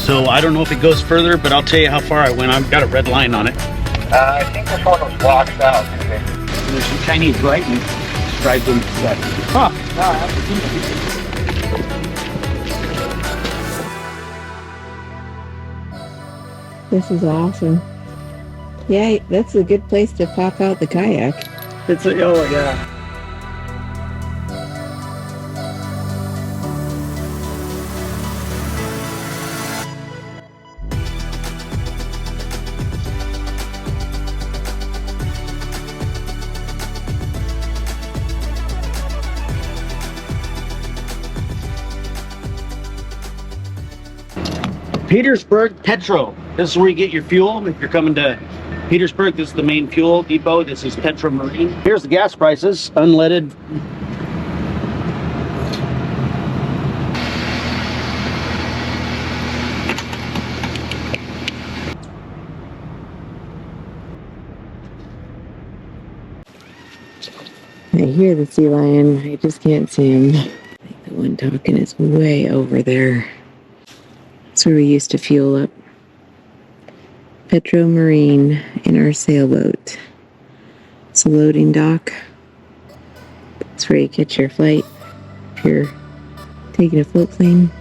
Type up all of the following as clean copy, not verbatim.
so I don't know if it goes further, but I'll tell you how far I went. I've got a red line on it. I think this one was washed out. There's some Chinese lightning stripes in that. Huh. This is awesome. Yeah, that's a good place to pop out the kayak. Oh yeah. Petersburg Petro. This is where you get your fuel. If you're coming to Petersburg, this is the main fuel depot. This is Petro Marine. Here's the gas prices, unleaded. I hear the sea lion. I just can't see him. I think the one talking is way over there. That's where we used to fuel up. Petro Marine in our sailboat. It's a loading dock. That's where you catch your flight if you're taking a float plane.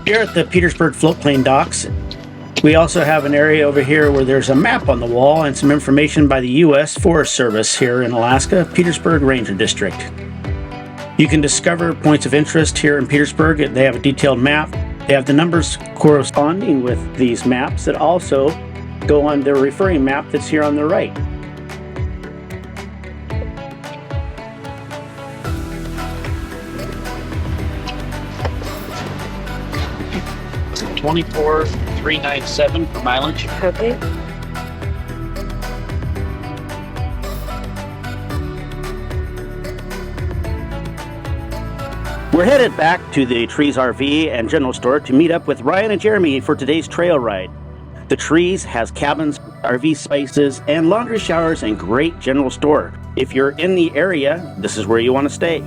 Here at the Petersburg floatplane docks, we also have an area over here where there's a map on the wall and some information by the U.S. Forest Service here in Alaska, Petersburg Ranger District. You can discover points of interest here in Petersburg. They have a detailed map. They have the numbers corresponding with these maps that also go on their referring map that's here on the right. $24,397 for mileage. Okay. We're headed back to the Trees RV and General Store to meet up with Ryan and Jeremy for today's trail ride. The Trees has cabins, RV spaces, and laundry showers and great general store. If you're in the area, this is where you want to stay.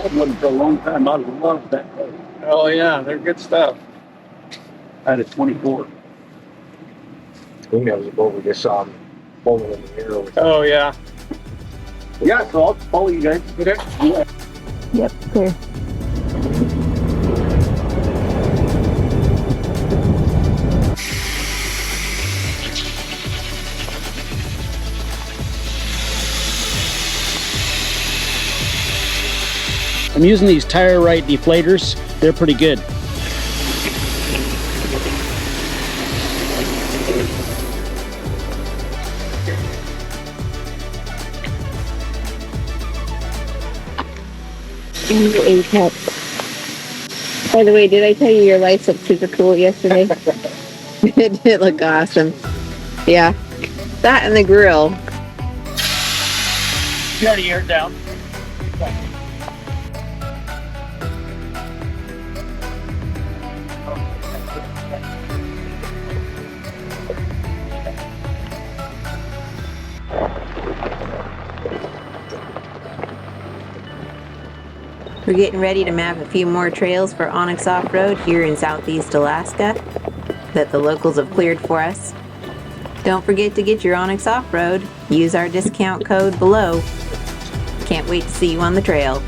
I've one for a long time. I love that. Oh yeah, they're good stuff. I had a 24. Emails ago, we just saw them bowling in the air. Oh yeah. Yeah, so I'll follow you guys. Okay. Yeah. Yep, clear. I'm using these tire right deflators. They're pretty good. By the way, did I tell you your lights looked super cool yesterday? It did look awesome. Yeah. That and the grill. You already aired down. We're getting ready to map a few more trails for Onyx Off-Road here in Southeast Alaska that the locals have cleared for us. Don't forget to get your Onyx Off-Road. Use our discount code below. Can't wait to see you on the trail.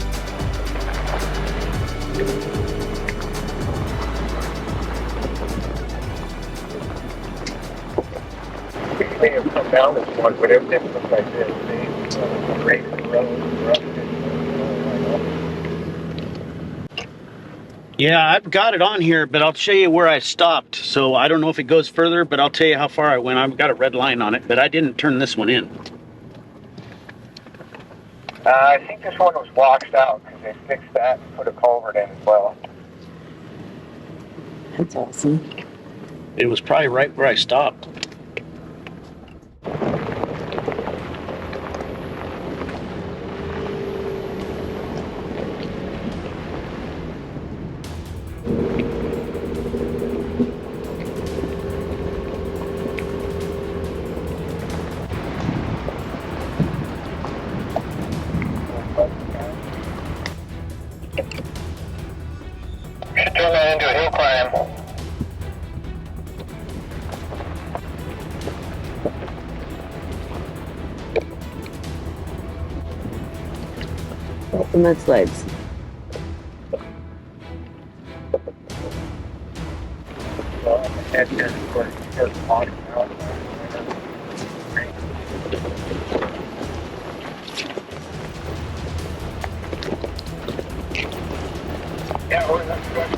They have come down this one, but it didn't look like this. They break the road. Yeah, I've got it on here, but I'll show you where I stopped. So I don't know if it goes further, but I'll tell you how far I went. I've got a red line on it, but I didn't turn this one in. I think this one was washed out because they fixed that and put a culvert in as well. That's awesome. It was probably right where I stopped. turn that into a hill climb. The mudslides. Edgar, just walking out. Yeah, we're not reading.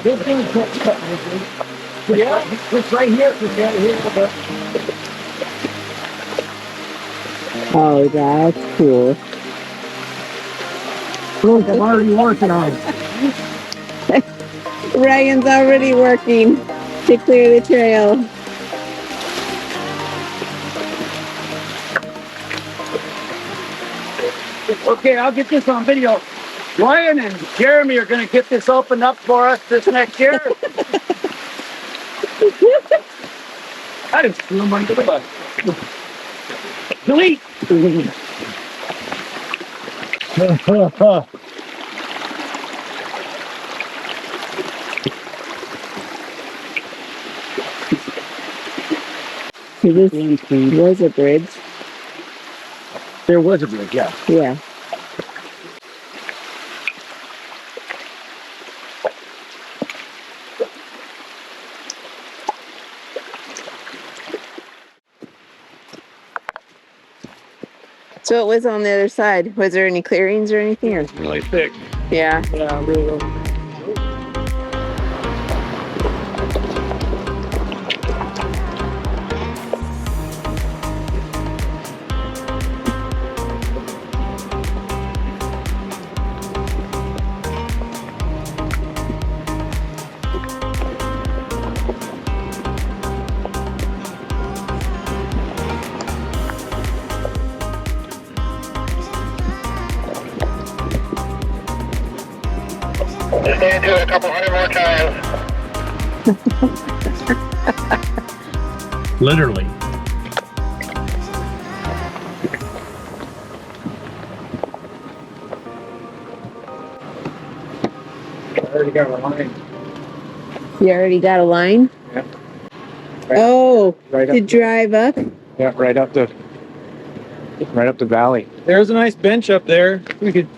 This thing's yeah, it's right here. Oh, that's cool. Look, I'm already working on it. Ryan's already working to clear the trail. Okay, I'll get this on video. Ryan and Jeremy are going to get this opened up for us this next year. I didn't steal them under the bus. Delete. See, this was a bridge. There was a bridge, yeah. Yeah. So it was on the other side. Was there any clearings or anything? Or? Really thick. Yeah. Yeah, really. Just need to do it a couple hundred more times. Literally. I already got a line. You already got a line? Yeah. Oh, Right to up. drive up? Yeah, right up the valley. There's a nice bench up there. We could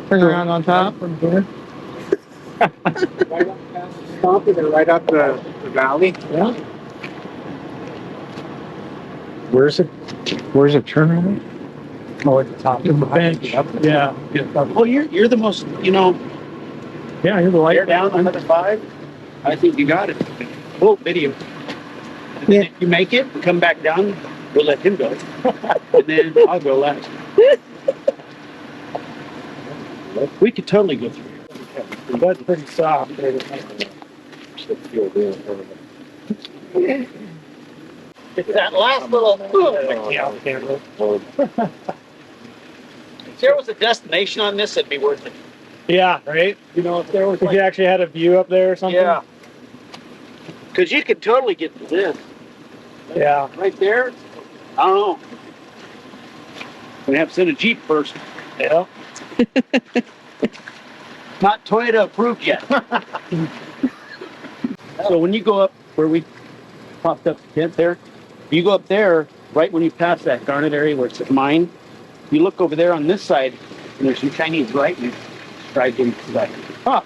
turn around on top from here. Right up past the stump and then right up the valley. Yeah. Where's it turn around? Oh, at the top of the bench. Yeah. Well, you're the most, Yeah, here's the light. you're down on number 5. I think you got it. Full video. And then if you make it, come back down, we'll let him go. And then I'll go last. We could totally go through here. That's pretty soft. It's that last little. If there was a destination on this, it'd be worth it. Yeah, right? If there was If you actually had a view up there or something? yeah. Because you could totally get to this. Yeah. Right there, I don't know. We have to send a Jeep first. Yeah. Not Toyota approved yet. So when you go up where we popped up the tent there, you go up there, right when you pass that garnet area where it's mine, you look over there on this side, and there's some Chinese lightning striped into that. Huh.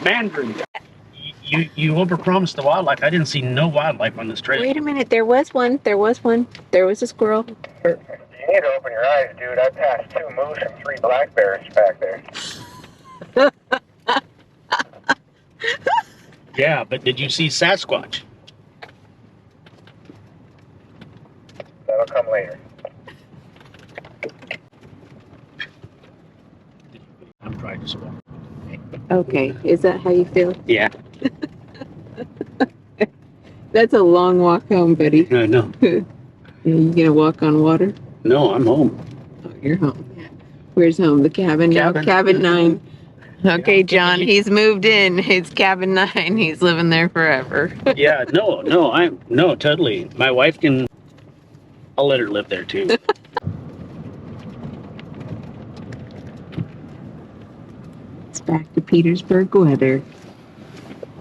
Mandarin. You overpromised the wildlife. I didn't see no wildlife on this trail. Wait a minute, there was one. There was a squirrel. You need to open your eyes, dude. I passed 2 moose and 3 black bears back there. Yeah, but did you see Sasquatch? That'll come later. I'm trying to swallow. Okay, is that how you feel? Yeah. That's a long walk home, buddy. No. You gonna walk on water? No, I'm home. Oh, you're home. Where's home? The cabin now? Cabin. Cabin 9. Okay, Yeah, John, he's moved in. It's cabin 9. He's living there forever. Yeah, no, totally. My wife can, I'll let her live there too. It's back to Petersburg weather.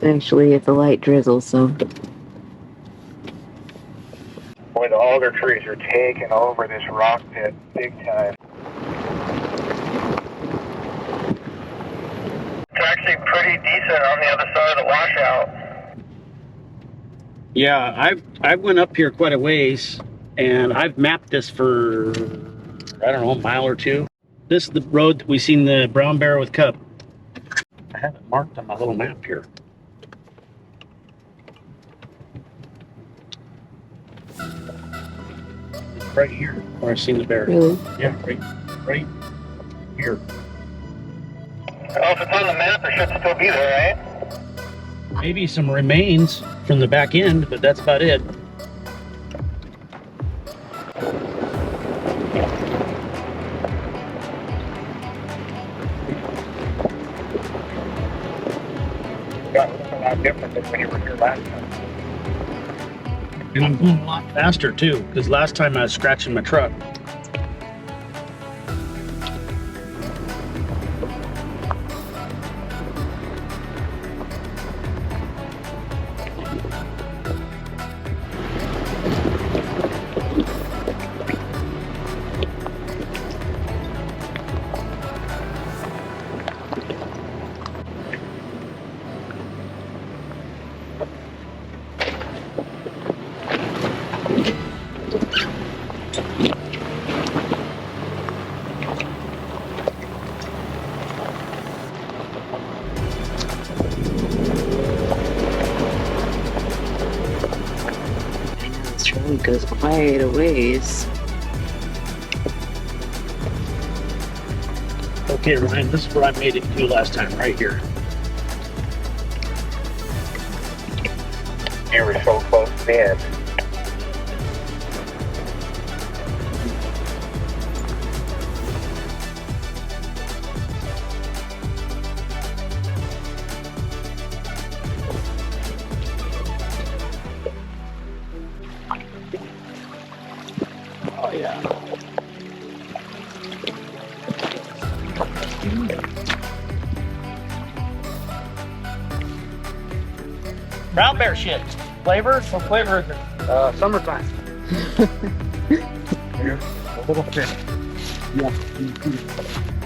Actually, it's a light drizzle, so. Boy, the alder trees are taking over this rock pit big time. It's actually pretty decent on the other side of the washout. Yeah, I've went up here quite a ways, and I've mapped this for, I don't know, a mile or two. This is the road that we seen the brown bear with cub. I have it marked on my little map here. Right here, where I seen the bear. Really? Yeah, right here. Well, if it's on the map, it should still be there, right? Maybe some remains from the back end, but that's about it. Got a lot different than when you were here last time. And I'm going a lot faster too, because last time I was scratching my truck. This road goes quite a ways. Okay, Ryan, this is where I made it to last time, right here. You were so close to the end. Oh yeah. Brown bear shit. Flavor? What flavor is it? Summertime. A little bit. Yeah.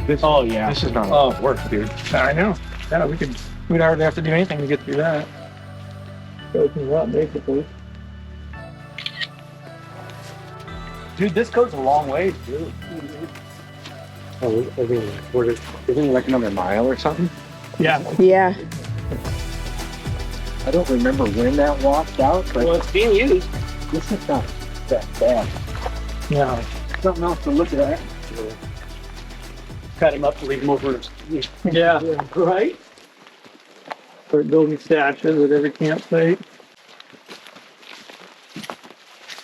This, Oh yeah. This is not Oh, work, dude. I know. Yeah, we'd hardly have to do anything to get through that. Opens up, basically. Dude, this goes a long way, dude. Oh, I mean, isn't it like another mile or something? Yeah. Yeah. I don't remember when that washed out, but Well, it's being used. this is not that bad. Yeah. Something else to look at. Cut him up and leave him over. Yeah. Right? Start building stashes at every campsite.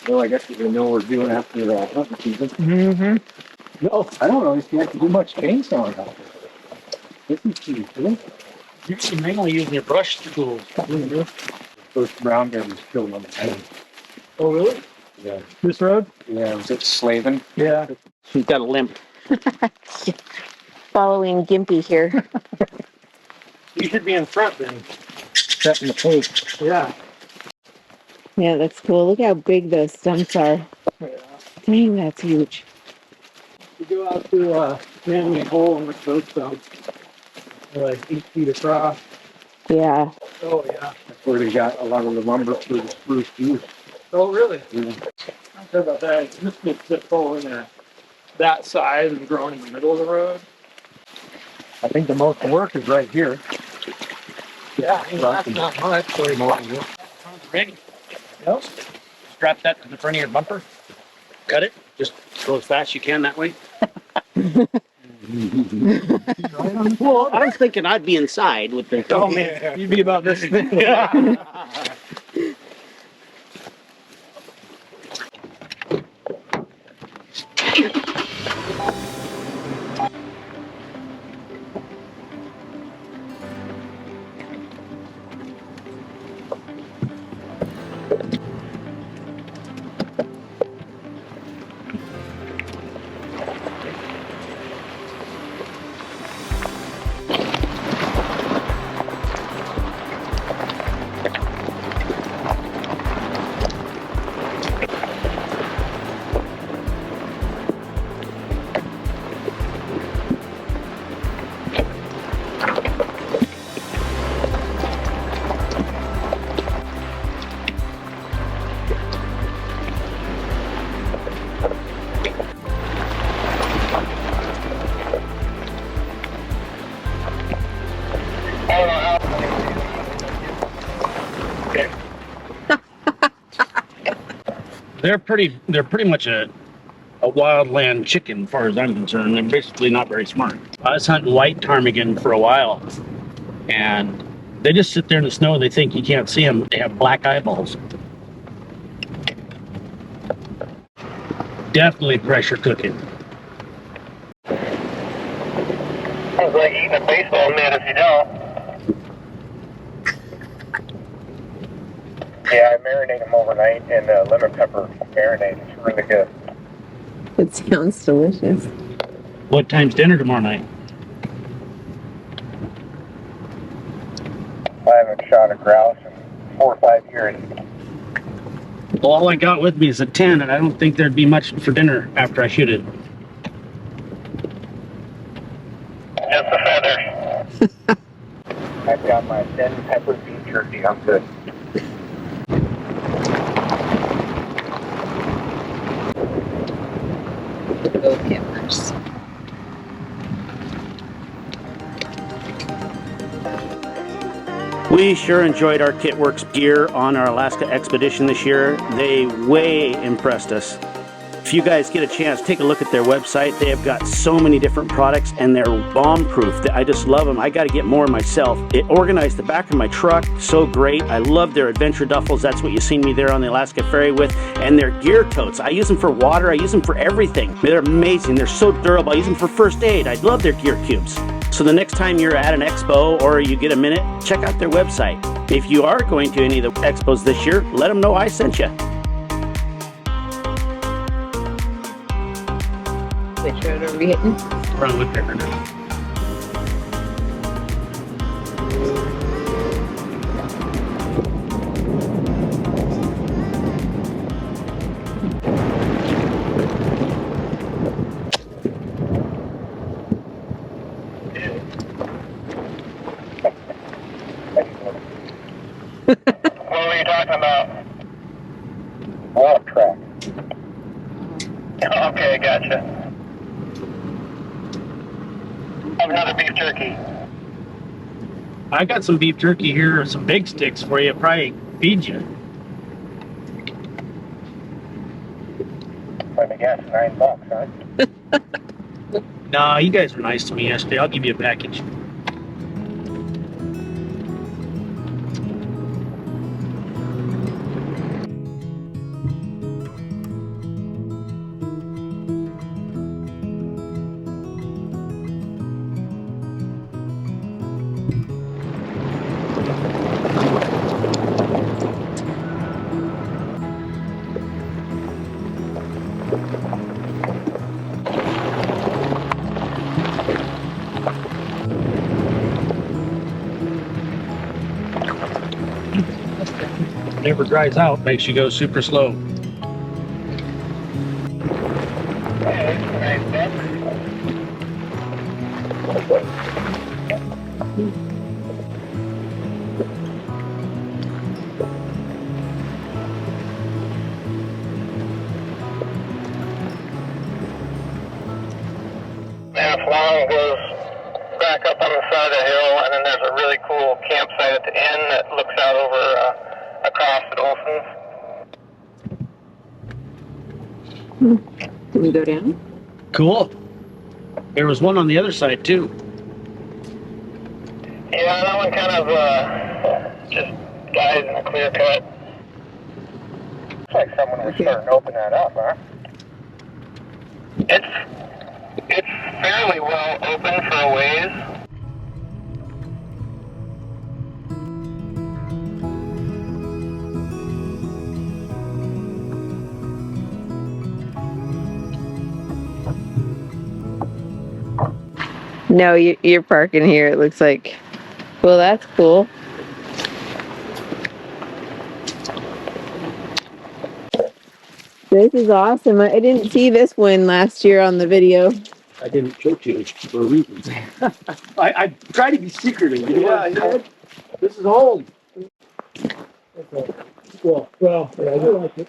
Well, I guess we know what we're doing after the hunting season. Mm-hmm. No, I don't know if you have to do much chainsawing out there. This is pretty cool. You're mainly using your brush tools. First brown bear was killed on the head. Oh, really? Yeah. This road? Yeah, was it Slavin? Yeah. He's got a limp. Following Gimpy here. You should be in front then. Setting the pace. Yeah. Yeah, that's cool. Look how big those stumps are. Yeah. Dang, that's huge. You go out to Manly Hole and look at those stumps. They're like 8 feet across. Yeah. Oh, yeah. That's where they got a lot of the lumber for the spruce use. Oh, really? Yeah. I'm sure about that. This gets hole in there that size and growing in the middle of the road. I think the most work is right here. Yeah, that's not much. Sorry, Ready? Yep. Strap that to the front of your bumper. Cut it. Just go as fast as you can that way. Well, I was thinking I'd be inside with the. Oh man, you'd be about this thing. They're pretty much a wildland chicken, as far as I'm concerned. They're basically not very smart. I was hunting white ptarmigan for a while, and they just sit there in the snow. They think you can't see them. They have black eyeballs. Definitely pressure cooking. Sounds like eating a baseball mitt if you don't. Yeah, I marinate them overnight in lemon pepper marinade. It's really good. It sounds delicious. What time's dinner tomorrow night? I haven't shot a grouse in 4 or 5 years. Well, all I got with me is a 10, and I don't think there'd be much for dinner after I shoot it. Just the feathers. I've got my thin pepper beef jerky. I'm good. Go Kitworks. We sure enjoyed our Kitworks gear on our Alaska expedition this year. They way impressed us. If you guys get a chance, take a look at their website. They have got so many different products, and they're bomb-proof. I just love them. I got to get more myself. It organized the back of my truck so great. I love their adventure duffels. That's what you seen me there on the Alaska Ferry with. And their gear totes. I use them for water. I use them for everything. They're amazing. They're so durable. I use them for first aid. I love their gear cubes. So the next time you're at an expo or you get a minute, check out their website. If you are going to any of the expos this year, let them know I sent you. Which road are we hitting? We're on Woodpecker now. What were you talking about? Walk track. Okay, gotcha. Have another beef jerky. I got some beef jerky here, some big sticks for you. Probably feed you. Let me guess, $9, huh? No, you guys were nice to me yesterday. I'll give you a package. Never dries out, makes you go super slow. Half long goes back up up on the side of the hill, and then there's a really cool campsite at the end that looks out over across at Olson's. Can we go down? Cool. There was one on the other side too. Yeah, that one kind of just dies in a clear cut. Looks like someone was starting to open that up, huh? It's fairly well open for a ways. No, you're parking here. It looks like. Well, that's cool. This is awesome. I didn't see this one last year on the video. I didn't show it to you for a reason. I try to be secretive. You know what I said? This is old. Well, I do like it.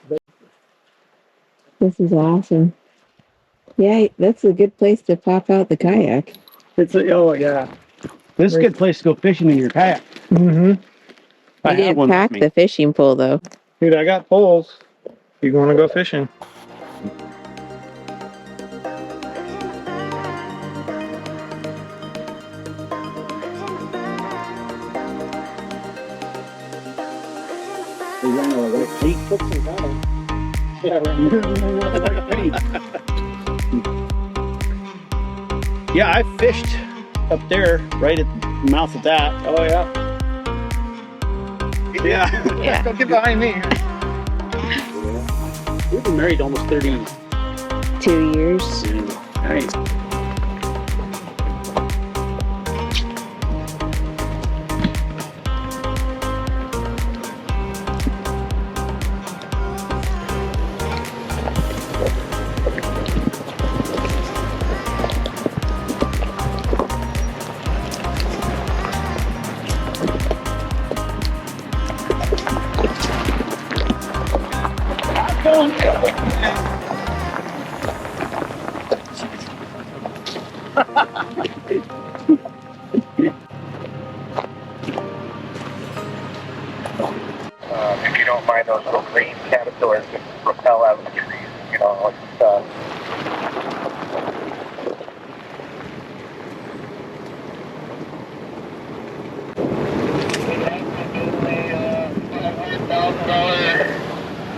This is awesome. Yeah, that's a good place to pop out the kayak. Oh yeah. This is a good place to go fishing in your kayak. Mm-hmm. I You have didn't one pack with me. the fishing pole though. Dude, I got poles. You want to go fishing? We ran a white fleet. Yeah, I fished up there, right at the mouth of that. Oh yeah. Yeah. Yeah. Don't get behind me. We've been married almost 30 2 years. Nice. If you don't mind those little green caterpillars that propel out of the trees, you know, it's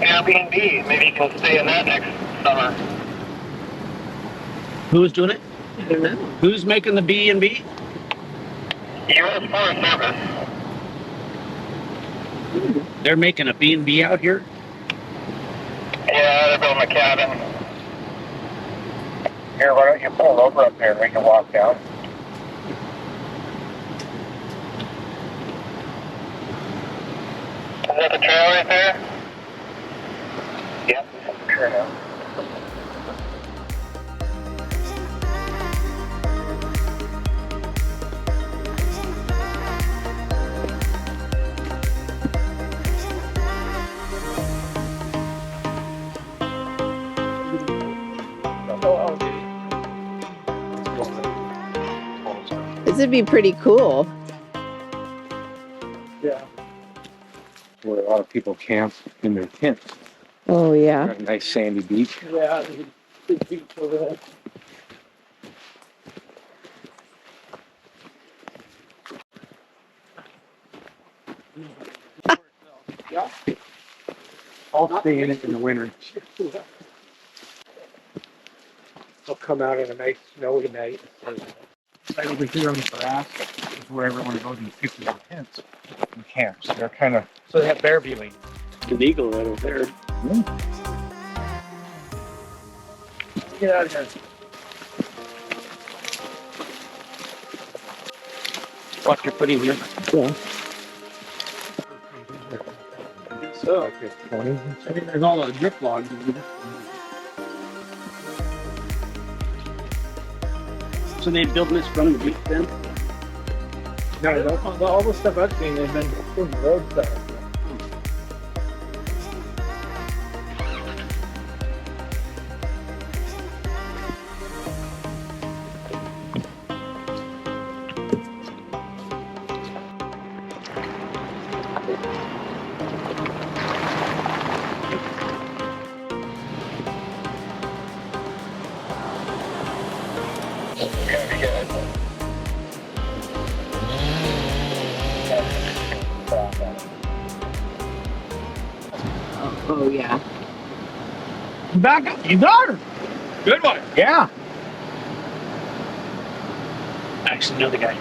Airbnb. Maybe you can stay in that next summer. Who's doing it? I don't know. Who's making the B&B? U.S. Forest Service. They're making a B&B out here? Yeah, they're building a cabin. Here, why don't you pull over up there and we can walk down? Is that the trail right there? Yep, this is the trail. This would be pretty cool. Yeah. Where a lot of people camp in their tents. Oh yeah. A nice sandy beach. Yeah, there's a big beach over there. Yeah. I'll stay in it in the winter. I'll come out on a nice snowy night. Right over here on the grass is where everyone goes and pitches their tents and camps. They're kind of, so they have bear viewing. An eagle right over there. Get out of here. Watch your footing here. Yeah. So, okay, 20. I think there's all the drip logs in here. So they building this front of the beach then? No, all the stuff I've seen, they've been doing road stuff. Gonna be good. Oh yeah. Back up. You got her. Good one. Yeah. Actually, know the guy.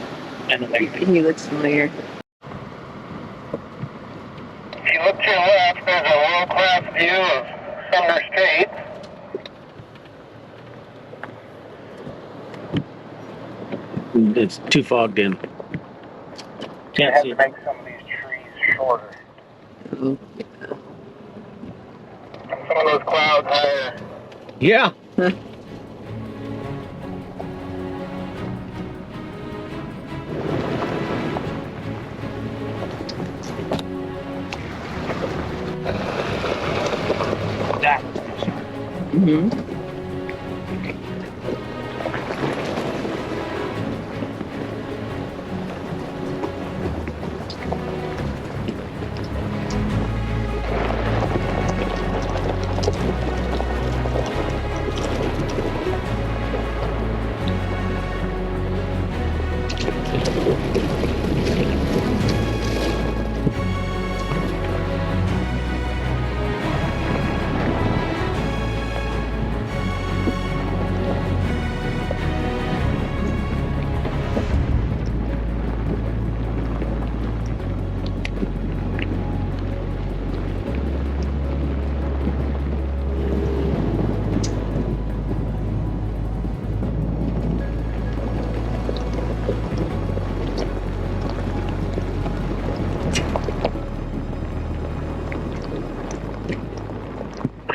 And the guy. He looks familiar. If you look to your left, there's a world-class view of Sumner Strait. It's too fogged in. You Can't have see to it. make some of these trees shorter. Oh. Some of those clouds higher. Yeah. That. Mm-hmm.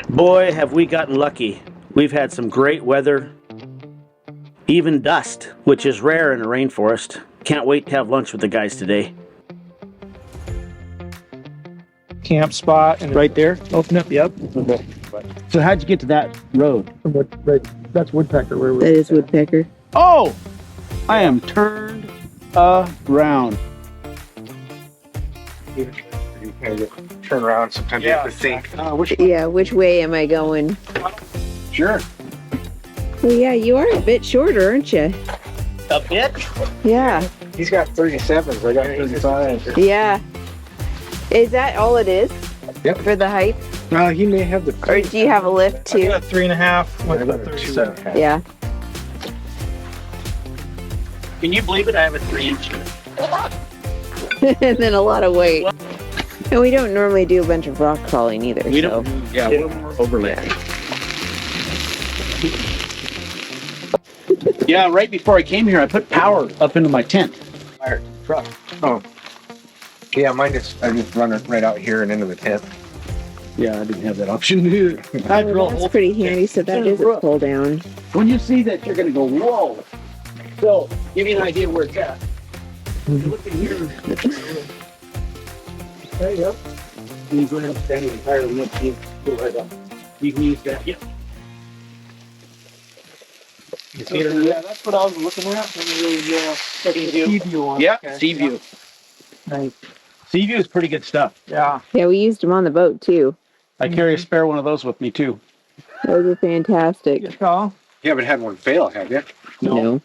Boy, have we gotten lucky. We've had some great weather, even dust, which is rare in a rainforest. Can't wait to have lunch with the guys today. Camp spot and Right there? open up. Yep. So how'd you get to that road? Right. That's Woodpecker. Where That is woodpecker. Oh! I am turned around. You kind of turn around. Sometimes you have to think. Yeah, which way am I going? Sure. Well, yeah, you are a bit shorter, aren't you? A bit? Yeah. He's got 37s. I got 35. Yeah. Is that all it is? Yep. For the height? He may have the. Or do you have a lift I too? got 3.5. Went about 37. Yeah. Can you believe it? I have a 3-inch. And then a lot of weight. And we don't normally do a bunch of rock crawling either. We so. don't. Yeah, we're more overland. Yeah, right before I came here, I put power up into my tent. Fire truck. Oh. Yeah, mine just I just run it right out here and into the tent. Yeah, I didn't have that option. I drill a Well, hole. that's pretty handy. So that is a pull down. When you see that, you're going to go, whoa. So, give you an idea where it's at. If you look in here. There you go. You go ahead and stand the entire lift. You go right up. You can use that. Yep. You see it? Yeah, that's what I was looking at. Seaview one. Yeah, Okay. Seaview. Nice. Seaview is pretty good stuff. Yeah. Yeah, we used them on the boat too. I carry a spare one of those with me too. Those are fantastic. Good call. You haven't had one fail, have you? No.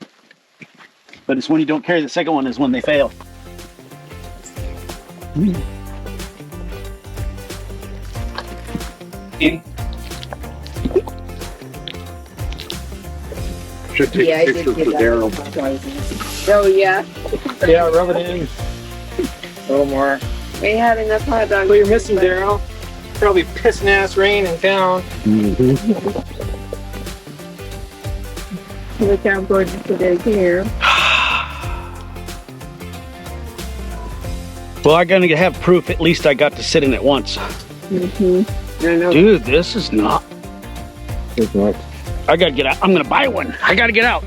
But it's when you don't carry the second one is when they fail. Should take Yeah, I a did picture get for that. Daryl. Oh yeah. Yeah, rub it in. A little more. We had enough hot dogs. What you're missing, Daryl? Probably pissing ass rain in town. Look how gorgeous it is here. Well, I'm going to have proof. At least I got to sit in it once. Mm-hmm. I know. Dude, this is not. It's not. I got to get out. I'm going to buy one. I got to get out.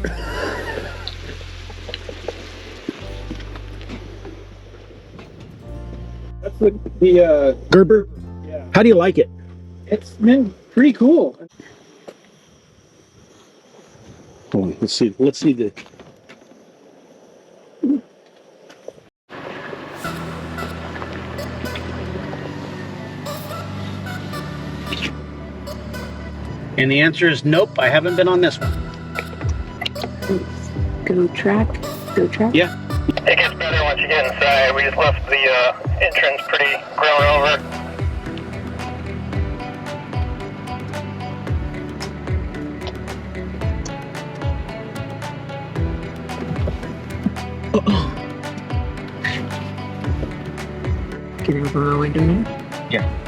That's the Gerber, yeah. how do you like it? It's been pretty cool. Hold on, let's see. Let's see the. And the answer is nope, I haven't been on this one. Go track. Go track. Yeah. It gets better once you get inside. We just left the entrance pretty grown over. Can I open my window now? Yeah.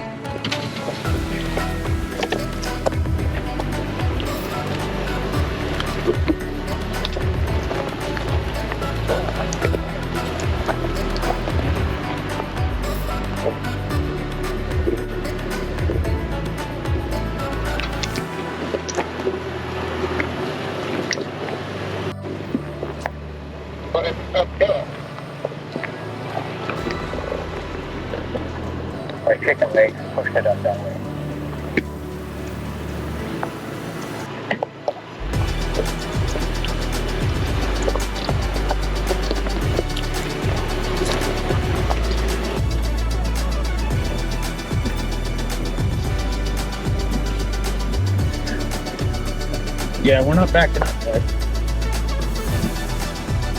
But it's uphill. Like chicken legs, push it up that way. Yeah, we're not backing up, bud.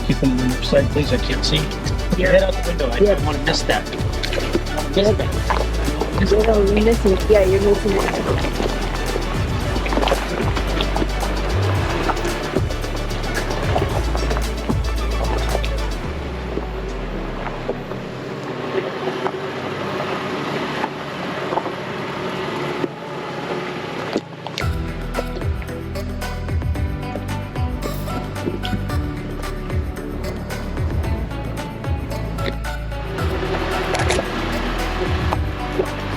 Keep them on your side, please. I can't see. Your head out the window. I don't want to miss that. You're missing. Yeah, you're missing it.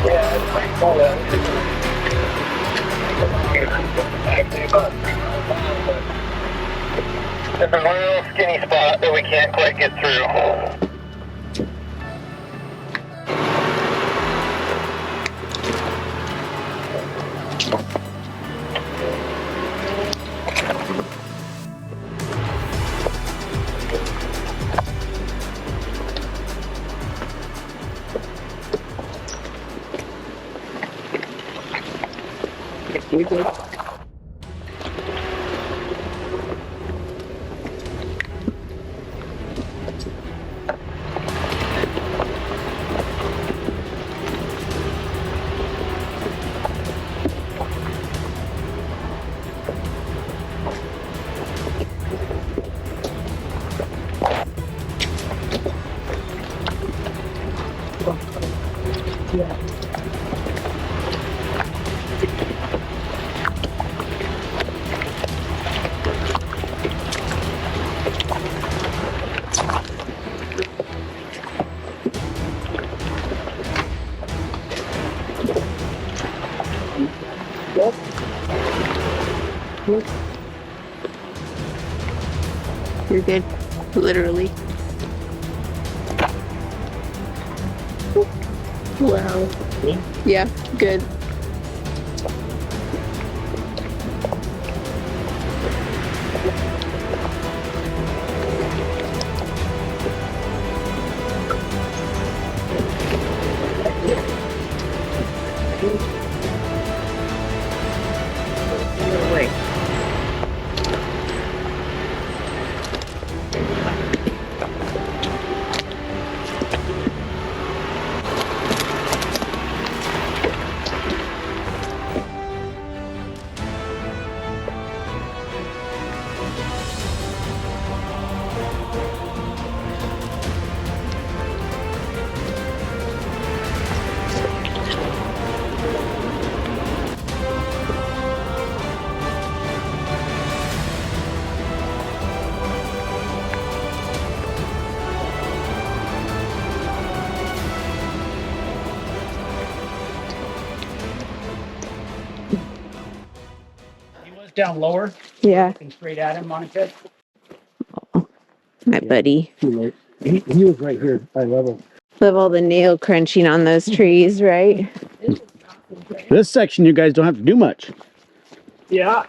Yeah, it's pretty cool. There's a real skinny spot that we can't quite get through. You're good. Yeah. Yep. You're good. Literally. Wow. Yeah, good. Wait. Down lower. Yeah. Looking straight at him, Monica. My buddy. He was right here, eye level. Love all the nail crunching on those trees, right? This section, you guys don't have to do much. Yeah.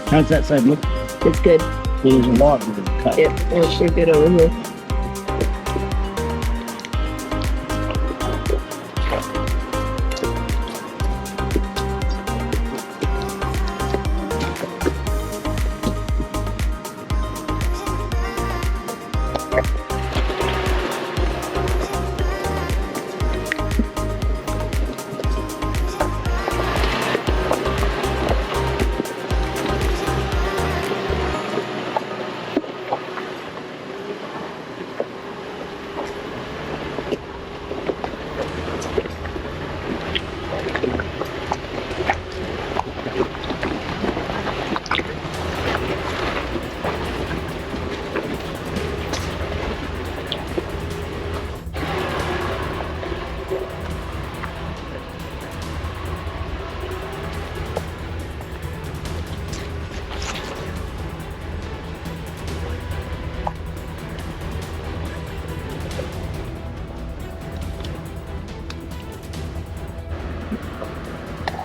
How's that side look? It's good. There's a log with it cut. Yep, it's pretty good over here.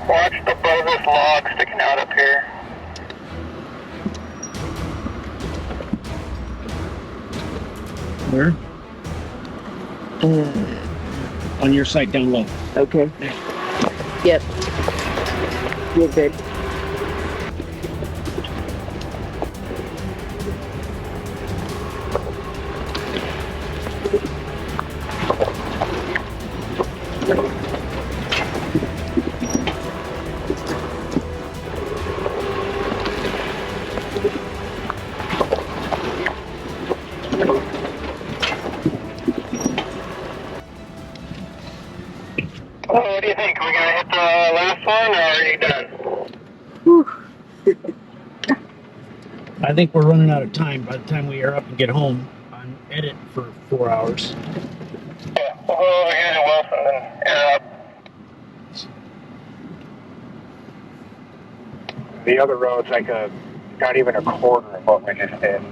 Watch the bulbous log sticking out up here. Where? On your side down low. Okay. Yep. You're good. What do you think? Are we gonna hit the last one, or are you done? Whew. I think we're running out of time by the time we are up and get home on edit for 4 hours. Yeah, we'll go over here to Wilson and air up. The other road's like not even a quarter of what we just did.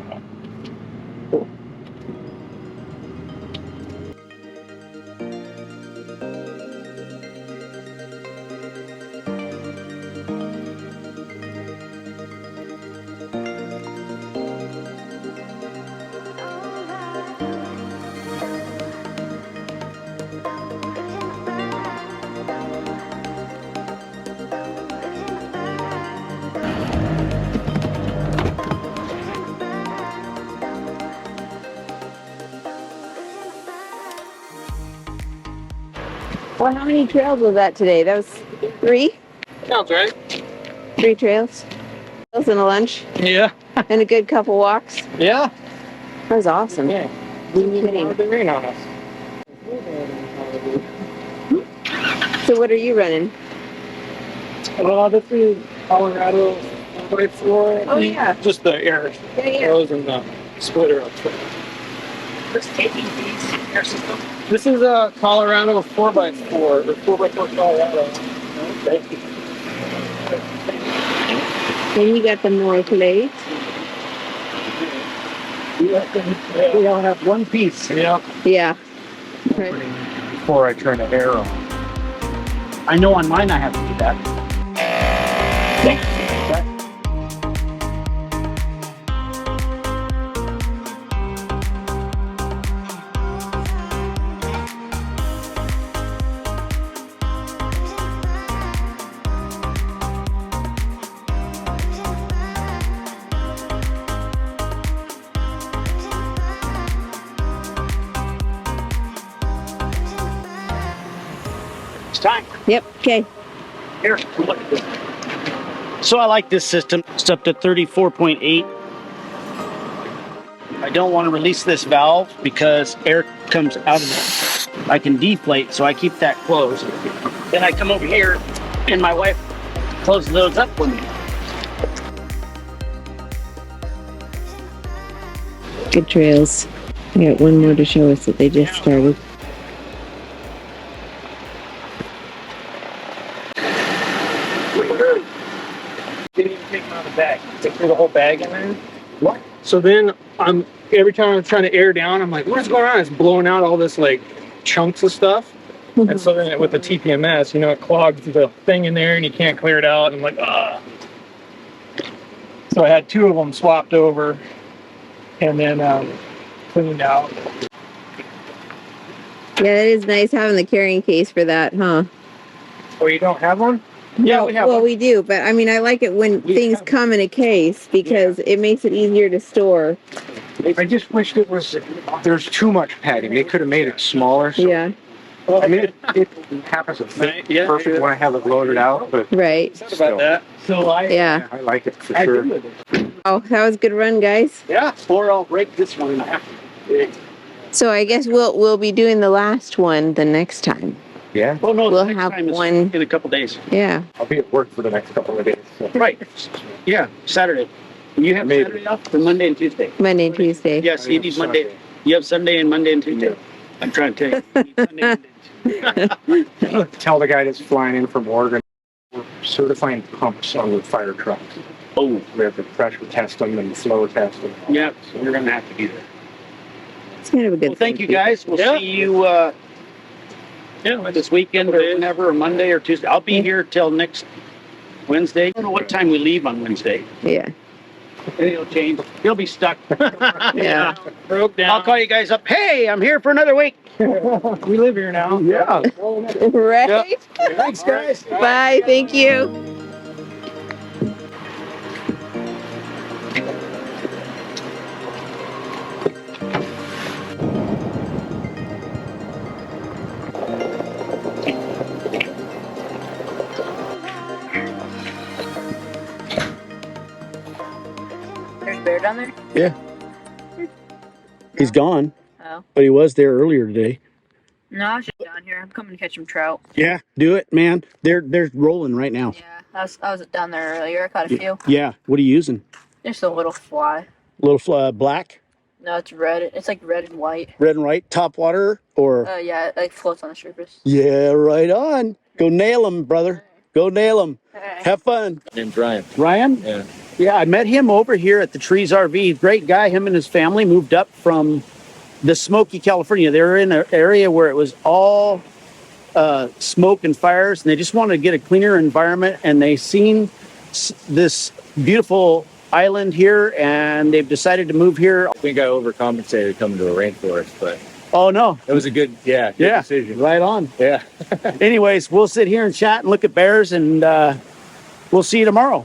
Well, how many trails was that today? That was 3? Sounds right. 3 trails. And a lunch. Yeah. And a good couple walks. Yeah. That was awesome. Yeah. Kidding. The rain on us. So what are you running? This is Colorado 4x4. Oh, yeah. Just the air Yeah. goes and the splitter up. What's taking these air system? This is a Colorado 4x4 or 4x4 Colorado. Okay. Then you got the North Lake. We all have one piece. Yeah. Yeah. Right. Before I turn the air on. I know on mine I have to do that. It's time. Yep. Okay. Here, look at this. So I like this system. It's up to 34.8. I don't want to release this valve because air comes out of it. I can deflate, so I keep that closed. Then I come over here and my wife closes those up for me. Good trails. I got one more to show us that they just started. Didn't even take them out of the bag. Take through the whole bag in there. What? So then every time I'm trying to air down, I'm like, what's going on? It's blowing out all this like chunks of stuff. And so then with the TPMS, it clogs the thing in there and you can't clear it out. And I'm like, ah. So I had 2 of them swapped over and then cleaned out. Yeah, it is nice having the carrying case for that, huh? Oh, you don't have one? No, we have well, one. we do, but I mean, I like it when things have come in a case because it makes it easier to store. I just wished it was, there's too much padding. They could have made it smaller. So, Yeah, I mean, it happens to fit perfect when I have it loaded out, but right. still. Yeah. I like it for sure. Oh, that was a good run, guys. Yeah, or I'll break this one in half. So I guess we'll be doing the last one the next time. Yeah, Well, no, We'll the next have time is one- in a couple days. Yeah. I'll be at work for the next couple of days. So. Right. Yeah, Saturday. You have Maybe. Saturday off? For Monday and Tuesday? Monday and Tuesday. Yes, you need Monday. You have Sunday and Monday and Tuesday. I'm trying to tell you. You need Sunday and Monday. Tell the guy that's flying in from Oregon, we're certifying pumps on the fire trucks. Oh, We have to pressure test them and flow test them. yeah, so you're gonna have to be there. It's kind of a good Well, thank thing. you guys. We'll see you this weekend or whenever, or Monday or Tuesday. I'll be here till next Wednesday. I don't know what time we leave on Wednesday. Yeah. It'll change. You'll be stuck. Yeah. Broke down. I'll call you guys up. Hey, I'm here for another week. We live here now. Yeah. Right? Thanks, guys. Bye. Thank you. There's a bear down there? Yeah. He's gone, Oh. but he was there earlier today. No, I was just down here. I'm coming to catch some trout. Yeah, do it, man. They're rolling right now. Yeah, I was down there earlier. I caught a few. Yeah. What are you using? Just a little fly. Little black, No, it's red. It's like red and white. red and white, top water, or Yeah, it like floats on the surface. yeah, right on. Go nail him, brother. Go nail him. Alright. Have fun. Name's Ryan. Ryan? Yeah. Yeah, I met him over here at the Trees RV. Great guy. Him and his family moved up from the Smoky, California. They were in an area where it was all smoke and fires, and they just wanted to get a cleaner environment. And they seen this beautiful island here, and they've decided to move here. I think I overcompensated coming to a rainforest, but Oh no! it was a good decision. Right on. Yeah. Anyways, we'll sit here and chat and look at bears, and we'll see you tomorrow.